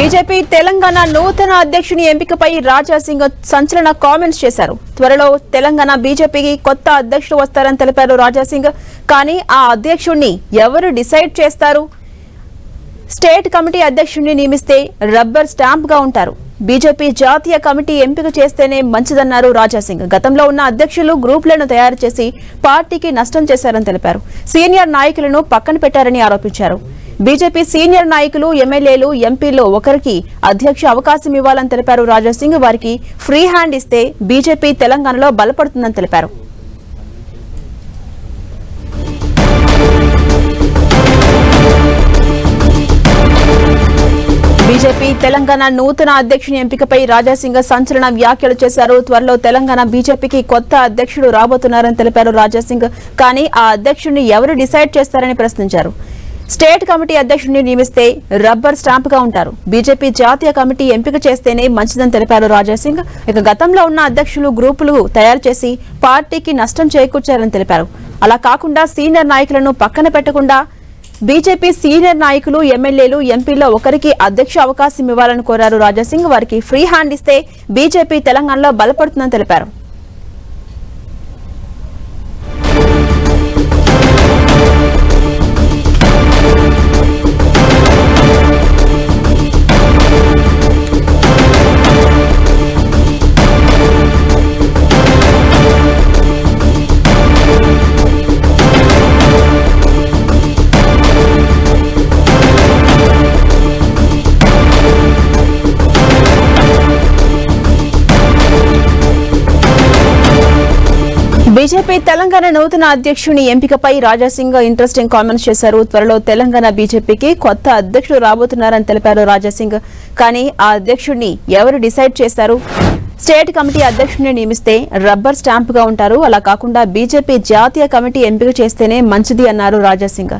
BJP Telangana నూతన అధ్యక్షుని ఎంపికపై రాజా సింగ్ సంచలన కామెంట్స్ చేశారు. త్వరలో తెలంగాణ బీజేపీకి కొత్త అధ్యక్షుడు వస్తారని తెలిపారు రాజా సింగ్. కానీ ఆ అధ్యక్షుడిని ఎవరు డిసైడ్ చేస్తారు? స్టేట్ కమిటీ అధ్యక్షుడిని నియమిస్తే రబ్బర్ స్టాంప్ గా ఉంటారు. బీజేపీ జాతీయ కమిటీ ఎంపిక చేస్తేనే మంచిదన్నారు రాజా సింగ్. గతంలో ఉన్న అధ్యక్షులు గ్రూపులను తయారు చేసి పార్టీకి నష్టం చేశారని తెలిపారు. సీనియర్ నాయకులను పక్కన పెట్టారని ఆరోపించారు. బీజేపీ సీనియర్ నాయకులు, ఎమ్మెల్యేలు, ఎంపీలో ఒకరికి అధ్యక్ష అవకాశం ఇవ్వాలని తెలిపారు రాజా సింగ్. వారికి ఫ్రీ హ్యాండ్ ఇస్తే బీజేపీ తెలంగాణలో బలపడుతుందని తెలిపారు. బీజేపీ తెలంగాణ నూతన అధ్యక్షుని ఎంపికపై రాజా సింగ్ సంచలన వ్యాఖ్యలు చేశారు. త్వరలో తెలంగాణ బీజేపీకి కొత్త అధ్యక్షుడు రాబోతున్నారని తెలిపారు రాజా సింగ్. కానీ ఆ అధ్యక్షుడిని ఎవరు డిసైడ్ చేస్తారని ప్రశ్నించారు. స్టేట్ కమిటీ అధ్యక్షుడిని నియమిస్తే రబ్బర్ స్టాంప్ గా ఉంటారు. బీజేపీ జాతీయ కమిటీ ఎంపిక చేస్తేనే మంచిదని తెలిపారు రాజా సింగ్. ఇక గతంలో ఉన్న అధ్యక్షులు గ్రూపులు తయారు చేసి పార్టీకి నష్టం చేకూర్చారని తెలిపారు. అలా కాకుండా సీనియర్ నాయకులను పక్కన పెట్టకుండా బీజేపీ సీనియర్ నాయకులు, ఎమ్మెల్యేలు, ఎంపీలో ఒకరికి అధ్యక్ష అవకాశం ఇవ్వాలని కోరారు రాజా సింగ్. వారికి ఫ్రీ హ్యాండ్ ఇస్తే బీజేపీ తెలంగాణలో బలపడుతుందని తెలిపారు. బీజేపీ తెలంగాణ నూతన అధ్యక్షుని ఎంపికపై రాజా సింగ్ ఇంట్రెస్టింగ్ కామెంట్స్ చేశారు. త్వరలో తెలంగాణ బీజేపీకి కొత్త అధ్యక్షుడు రాబోతున్నారని తెలిపారు రాజా సింగ్. కానీ ఆ అధ్యక్షుడిని ఎవరు డిసైడ్ చేస్తారు? స్టేట్ కమిటీ అధ్యక్షుడిని నియమిస్తే రబ్బర్ స్టాంప్ గా ఉంటారు. అలా కాకుండా బీజేపీ జాతీయ కమిటీ ఎంపిక చేస్తేనే మంచిది అన్నారు రాజా సింగ్.